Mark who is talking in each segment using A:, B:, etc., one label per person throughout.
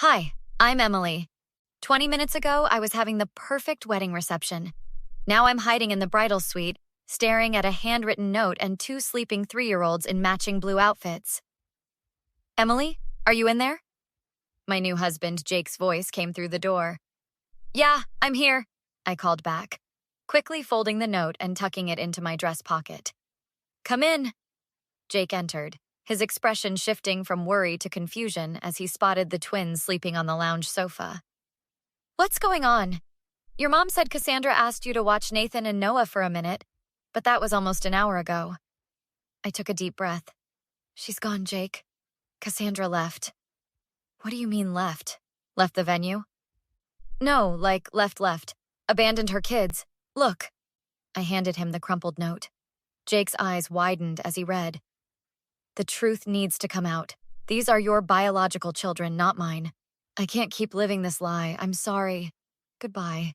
A: Hi, I'm Emily. 20 minutes ago, I was having the perfect wedding reception. Now I'm hiding in the bridal suite, staring at a handwritten note and two sleeping 3-year-olds in matching blue outfits. Emily, are you in there? My new husband, Jake's voice came through the door. Yeah, I'm here, I called back, quickly folding the note and tucking it into my dress pocket. Come in. Jake entered, his expression shifting from worry to confusion as he spotted the twins sleeping on the lounge sofa. What's going on? Your mom said Cassandra asked you to watch Nathan and Noah for a minute, but that was almost an hour ago. I took a deep breath. She's gone, Jake. Cassandra left. What do you mean left? Left the venue? No, like left. Abandoned her kids. Look. I handed him the crumpled note. Jake's eyes widened as he read. The truth needs to come out. These are your biological children, not mine. I can't keep living this lie. I'm sorry. Goodbye.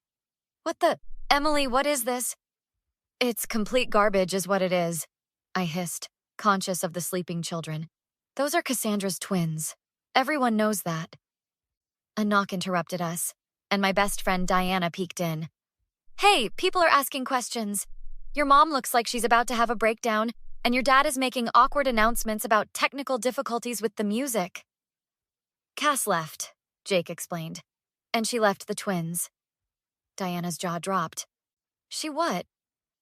A: What the? Emily, what is this? It's complete garbage is what it is, I hissed, conscious of the sleeping children. Those are Cassandra's twins. Everyone knows that. A knock interrupted us, and my best friend Diana peeked in. Hey, people are asking questions. Your mom looks like she's about to have a breakdown, and your dad is making awkward announcements about technical difficulties with the music. Cass left, Jake explained, and she left the twins. Diana's jaw dropped. She what?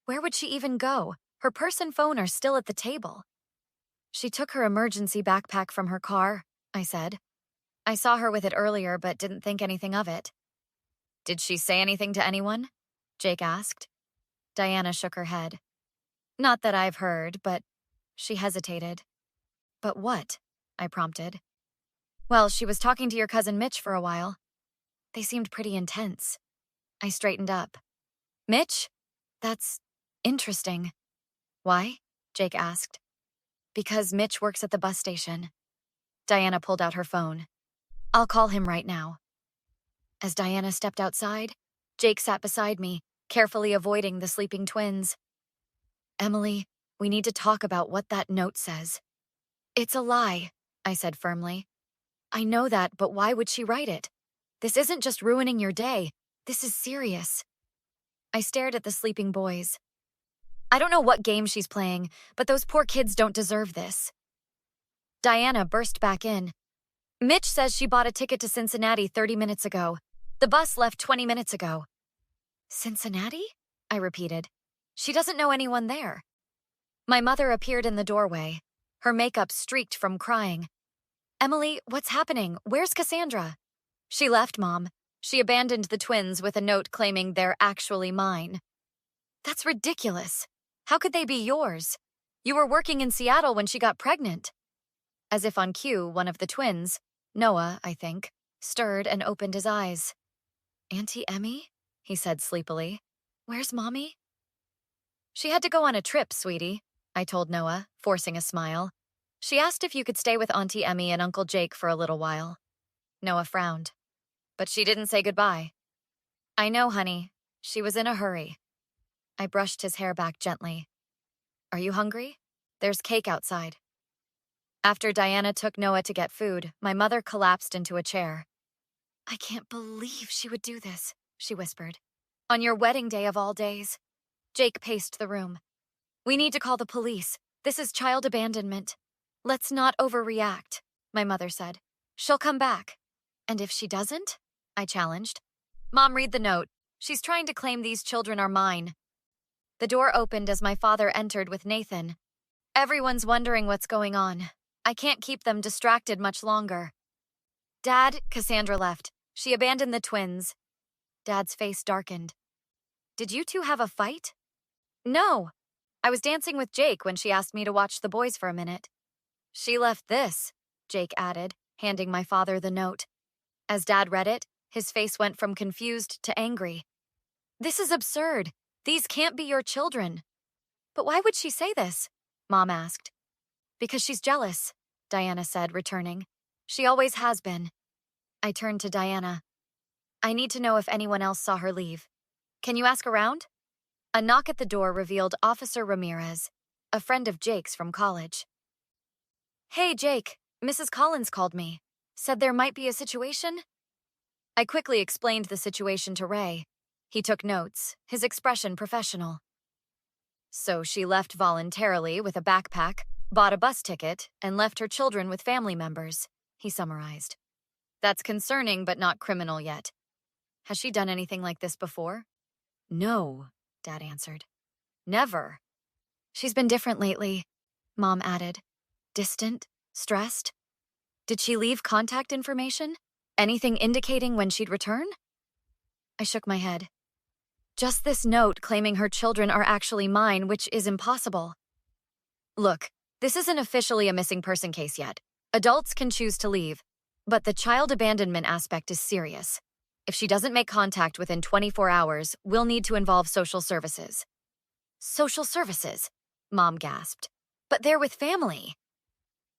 A: Where would she even go? Her purse and phone are still at the table. She took her emergency backpack from her car, I said. I saw her with it earlier, but didn't think anything of it. Did she say anything to anyone? Jake asked. Diana shook her head. Not that I've heard, but she hesitated. But what? I prompted. Well, she was talking to your cousin Mitch for a while. They seemed pretty intense. I straightened up. Mitch? That's interesting. Why? Jake asked. Because Mitch works at the bus station. Diana pulled out her phone. I'll call him right now. As Diana stepped outside, Jake sat beside me, carefully avoiding the sleeping twins. Emily, we need to talk about what that note says. It's a lie, I said firmly. I know that, but why would she write it? This isn't just ruining your day. This is serious. I stared at the sleeping boys. I don't know what game she's playing, but those poor kids don't deserve this. Diana burst back in. Mitch says she bought a ticket to Cincinnati 30 minutes ago. The bus left 20 minutes ago. Cincinnati? I repeated. She doesn't know anyone there. My mother appeared in the doorway, her makeup streaked from crying. Emily, what's happening? Where's Cassandra? She left, Mom. She abandoned the twins with a note claiming they're actually mine. That's ridiculous. How could they be yours? You were working in Seattle when she got pregnant. As if on cue, one of the twins, Noah, I think, stirred and opened his eyes. Auntie Emmy? He said sleepily. Where's Mommy? She had to go on a trip, sweetie, I told Noah, forcing a smile. She asked if you could stay with Auntie Emmy and Uncle Jake for a little while. Noah frowned. But she didn't say goodbye. I know, honey. She was in a hurry. I brushed his hair back gently. Are you hungry? There's cake outside. After Diana took Noah to get food, my mother collapsed into a chair. I can't believe she would do this, she whispered. On your wedding day of all days. Jake paced the room. We need to call the police. This is child abandonment. Let's not overreact, my mother said. She'll come back. And if she doesn't? I challenged. Mom, read the note. She's trying to claim these children are mine. The door opened as my father entered with Nathan. Everyone's wondering what's going on. I can't keep them distracted much longer. Dad, Cassandra left. She abandoned the twins. Dad's face darkened. Did you two have a fight? No. I was dancing with Jake when she asked me to watch the boys for a minute. She left this, Jake added, handing my father the note. As Dad read it, his face went from confused to angry. This is absurd. These can't be your children. But why would she say this? Mom asked. Because she's jealous, Diana said, returning. She always has been. I turned to Diana. I need to know if anyone else saw her leave. Can you ask around? A knock at the door revealed Officer Ramirez, a friend of Jake's from college. Hey, Jake, Mrs. Collins called me, Said there might be a situation? I quickly explained the situation to Ray. He took notes, his expression professional. So she left voluntarily with a backpack, bought a bus ticket, and left her children with family members, he summarized. That's concerning but not criminal yet. Has she done anything like this before? No, Dad answered. Never. She's been different lately, Mom added. Distant? Stressed? Did she leave contact information? Anything indicating when she'd return? I shook my head. Just this note claiming her children are actually mine, which is impossible. Look, this isn't officially a missing person case yet. Adults can choose to leave, but the child abandonment aspect is serious. If she doesn't make contact within 24 hours, we'll need to involve social services. Social services? Mom gasped. But they're with family.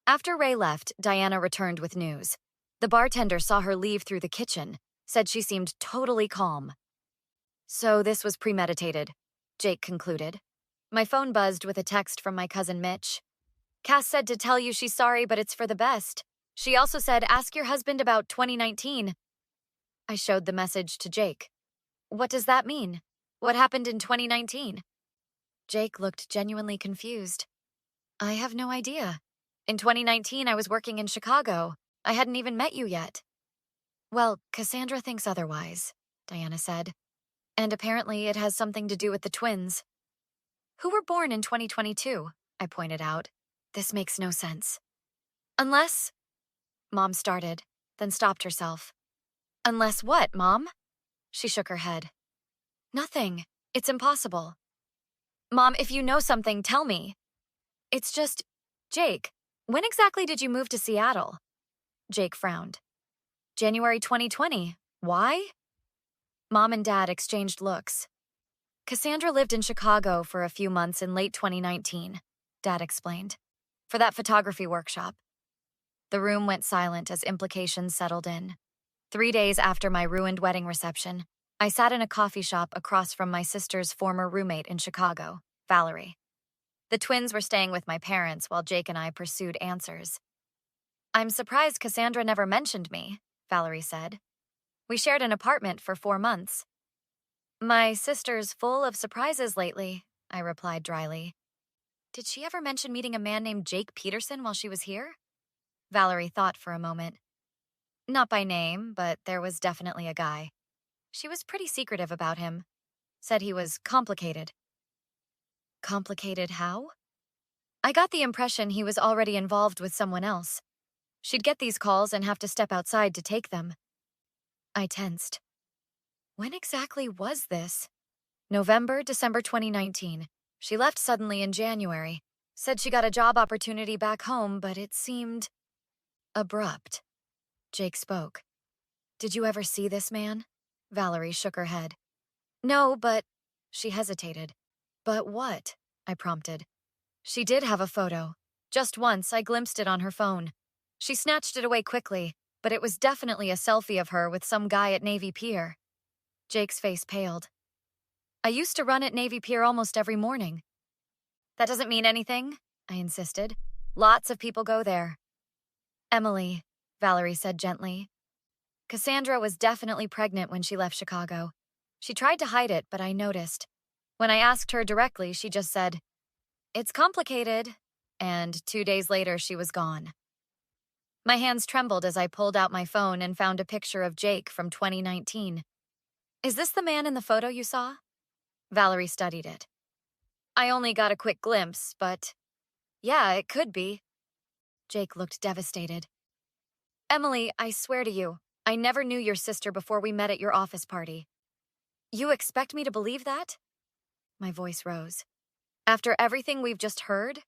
A: After Ray left, Diana returned with news. The bartender saw her leave through the kitchen, said she seemed totally calm. So this was premeditated, Jake concluded. My phone buzzed with a text from my cousin Mitch. Cass said to tell you she's sorry, but it's for the best. She also said, ask your husband about 2019. I showed the message to Jake. What does that mean? What happened in 2019? Jake looked genuinely confused. I have no idea. In 2019, I was working in Chicago. I hadn't even met you yet. Well, Cassandra thinks otherwise, Diana said. And apparently it has something to do with the twins. Who were born in 2022, I pointed out. This makes no sense. Unless... Mom started, then stopped herself. Unless what, Mom? She shook her head. Nothing. It's impossible. Mom, if you know something, tell me. It's just... Jake, when exactly did you move to Seattle? Jake frowned. January 2020. Why? Mom and Dad exchanged looks. Cassandra lived in Chicago for a few months in late 2019, Dad explained, for that photography workshop. The room went silent as implications settled in. 3 days after my ruined wedding reception, I sat in a coffee shop across from my sister's former roommate in Chicago, Valerie. The twins were staying with my parents while Jake and I pursued answers. I'm surprised Cassandra never mentioned me, Valerie said. We shared an apartment for 4 months. My sister's full of surprises lately, I replied dryly. Did she ever mention meeting a man named Jake Peterson while she was here? Valerie thought for a moment. Not by name, but there was definitely a guy. She was pretty secretive about him. Said he was complicated. Complicated how? I got the impression he was already involved with someone else. She'd get these calls and have to step outside to take them. I tensed. When exactly was this? November, December 2019. She left suddenly in January. Said she got a job opportunity back home, but it seemed abrupt. Jake spoke. Did you ever see this man? Valerie shook her head. No, but... She hesitated. But what? I prompted. She did have a photo. Just once, I glimpsed it on her phone. She snatched it away quickly, but it was definitely a selfie of her with some guy at Navy Pier. Jake's face paled. I used to run at Navy Pier almost every morning. That doesn't mean anything, I insisted. Lots of people go there. Emily, Valerie said gently. Cassandra was definitely pregnant when she left Chicago. She tried to hide it, but I noticed. When I asked her directly, she just said, "It's complicated," and 2 days later she was gone. My hands trembled as I pulled out my phone and found a picture of Jake from 2019. Is this the man in the photo you saw? Valerie studied it. I only got a quick glimpse, but yeah, it could be. Jake looked devastated. Emily, I swear to you, I never knew your sister before we met at your office party. You expect me to believe that? My voice rose. After everything we've just heard?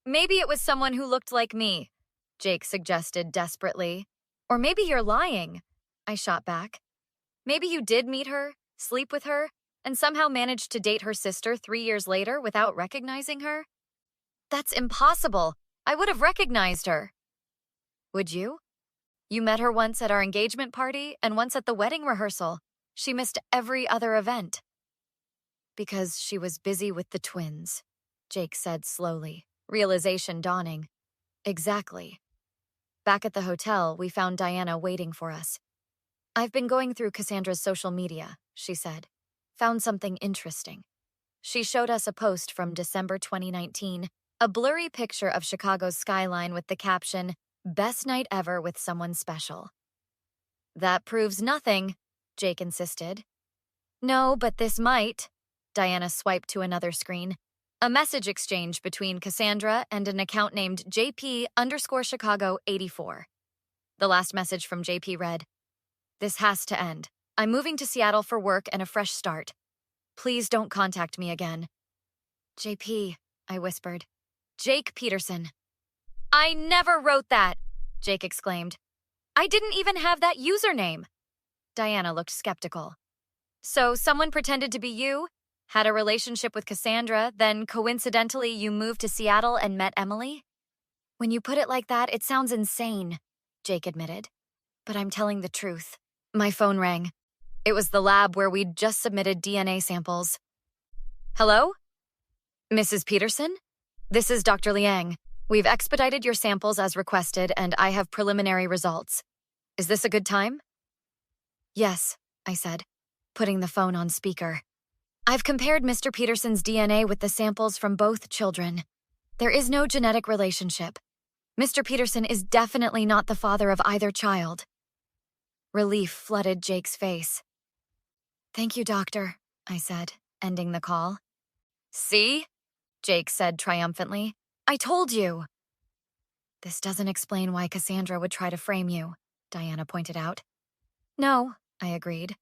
A: Maybe it was someone who looked like me, Jake suggested desperately. Or maybe you're lying, I shot back. Maybe you did meet her, sleep with her, and somehow managed to date her sister 3 years later without recognizing her? That's impossible. I would have recognized her. Would you? You met her once at our engagement party and once at the wedding rehearsal. She missed every other event. Because she was busy with the twins, Jake said slowly, realization dawning. Exactly. Back at the hotel, we found Diana waiting for us. "I've been going through Cassandra's social media," she said. "Found something interesting." She showed us a post from December 2019, a blurry picture of Chicago's skyline with the caption, "Best night ever with someone special." "That proves nothing," Jake insisted. "No, but this might." Diana swiped to another screen. A message exchange between Cassandra and an account named JP_Chicago84. The last message from JP read, "This has to end. I'm moving to Seattle for work and a fresh start. Please don't contact me again." "JP," I whispered. "Jake Peterson." "I never wrote that," Jake exclaimed. "I didn't even have that username." Diana looked skeptical. "So someone pretended to be you, had a relationship with Cassandra, then coincidentally you moved to Seattle and met Emily?" "When you put it like that, it sounds insane," Jake admitted. "But I'm telling the truth." My phone rang. It was the lab where we'd just submitted DNA samples. "Hello? Mrs. Peterson? This is Dr. Liang. We've expedited your samples as requested, and I have preliminary results. Is this a good time?" "Yes," I said, putting the phone on speaker. "I've compared Mr. Peterson's DNA with the samples from both children. There is no genetic relationship. Mr. Peterson is definitely not the father of either child." Relief flooded Jake's face. "Thank you, doctor," I said, ending the call. "See?" Jake said triumphantly. "I told you." "This doesn't explain why Cassandra would try to frame you," Diana pointed out. "No," I agreed,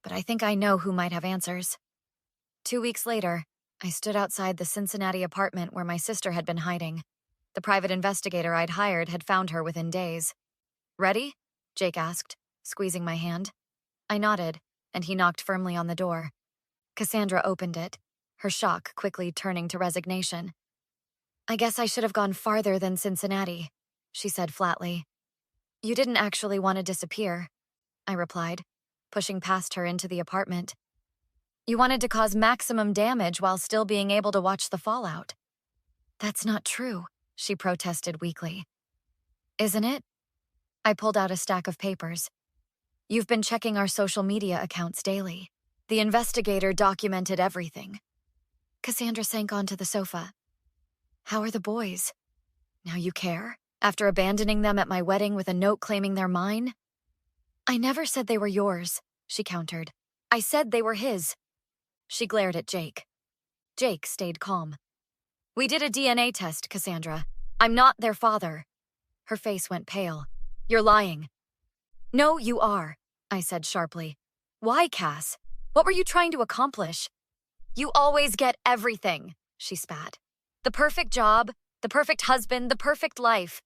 A: "but I think I know who might have answers." 2 weeks later, I stood outside the Cincinnati apartment where my sister had been hiding. The private investigator I'd hired had found her within days. "Ready?" Jake asked, squeezing my hand. I nodded, and he knocked firmly on the door. Cassandra opened it, her shock quickly turning to resignation. "I guess I should have gone farther than Cincinnati," she said flatly. "You didn't actually want to disappear," I replied, pushing past her into the apartment. "You wanted to cause maximum damage while still being able to watch the fallout." "That's not true," she protested weakly. "Isn't it?" I pulled out a stack of papers. "You've been checking our social media accounts daily. The investigator documented everything." Cassandra sank onto the sofa. "How are the boys? Now you care? After abandoning them at my wedding with a note claiming they're mine?" "I never said they were yours," she countered. "I said they were his." She glared at Jake. Jake stayed calm. "We did a DNA test, Cassandra. I'm not their father." Her face went pale. "You're lying." "No, you are," I said sharply. "Why, Cass? What were you trying to accomplish?" "You always get everything," she spat. "The perfect job, the perfect husband, the perfect life.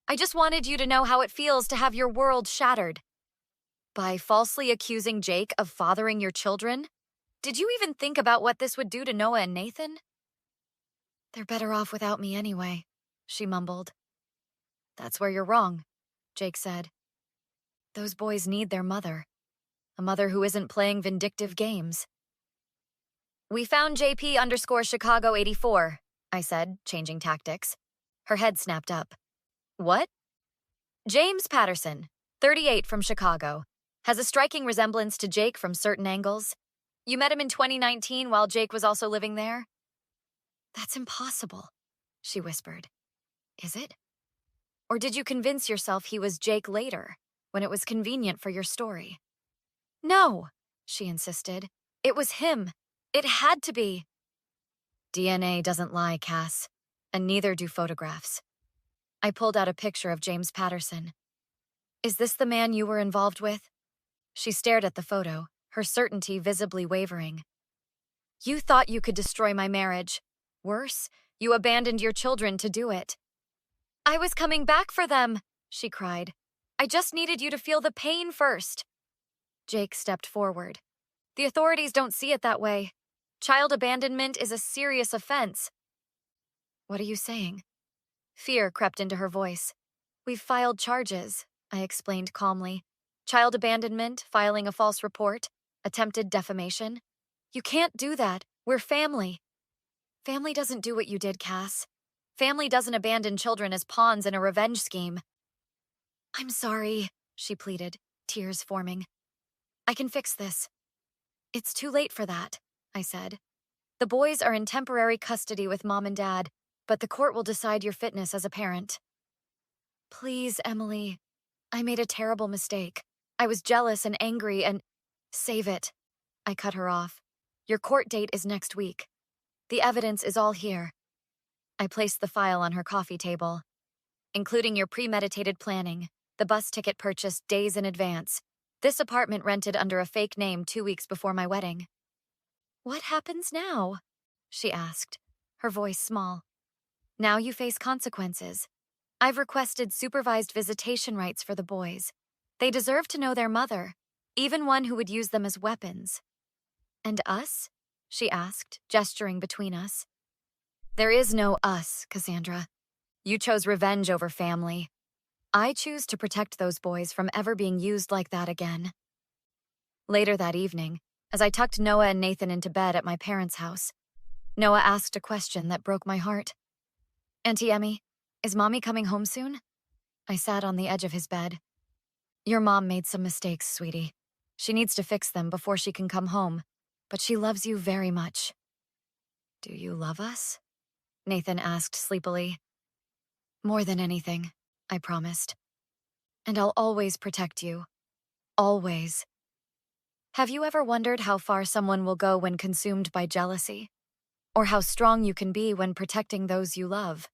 A: I just wanted you to know how it feels to have your world shattered." "By falsely accusing Jake of fathering your children? Did you even think about what this would do to Noah and Nathan?" "They're better off without me anyway," she mumbled. "That's where you're wrong," Jake said. "Those boys need their mother. A mother who isn't playing vindictive games." "We found JP_Chicago84, I said, changing tactics. Her head snapped up. "What?" "James Patterson, 38 from Chicago. Has a striking resemblance to Jake from certain angles. You met him in 2019 while Jake was also living there?" "That's impossible," she whispered. "Is it? Or did you convince yourself he was Jake later, when it was convenient for your story?" "No," she insisted. "It was him. It had to be." "DNA doesn't lie, Cass, and neither do photographs." I pulled out a picture of James Patterson. "Is this the man you were involved with?" She stared at the photo, her certainty visibly wavering. "You thought you could destroy my marriage. Worse, you abandoned your children to do it." "I was coming back for them," she cried. "I just needed you to feel the pain first." Jake stepped forward. "The authorities don't see it that way. Child abandonment is a serious offense." "What are you saying?" Fear crept into her voice. "We've filed charges," I explained calmly. "Child abandonment, filing a false report, attempted defamation. You can't do that. We're family." "Family doesn't do what you did, Cass. Family doesn't abandon children as pawns in a revenge scheme." I'm sorry, she pleaded, tears forming. I can fix this. It's too late for that, I said. The boys are in temporary custody with Mom and Dad, but the court will decide your fitness as a parent. Please, Emily. I made a terrible mistake. I was jealous and angry and… Save it. I cut her off. Your court date is next week. The evidence is all here. I placed the file on her coffee table, including your premeditated planning, the bus ticket purchased days in advance, this apartment rented under a fake name 2 weeks before my wedding. What happens now? She asked, her voice small. Now you face consequences. I've requested supervised visitation rights for the boys. They deserve to know their mother, even one who would use them as weapons. And us? She asked, gesturing between us. There is no us, Cassandra. You chose revenge over family. I choose to protect those boys from ever being used like that again. Later that evening, as I tucked Noah and Nathan into bed at my parents' house, Noah asked a question that broke my heart. Auntie Emmy, is Mommy coming home soon? I sat on the edge of his bed. Your mom made some mistakes, sweetie. She needs to fix them before she can come home, but she loves you very much. Do you love us? Nathan asked sleepily. More than anything, I promised. And I'll always protect you. Always. Have you ever wondered how far someone will go when consumed by jealousy? Or how strong you can be when protecting those you love?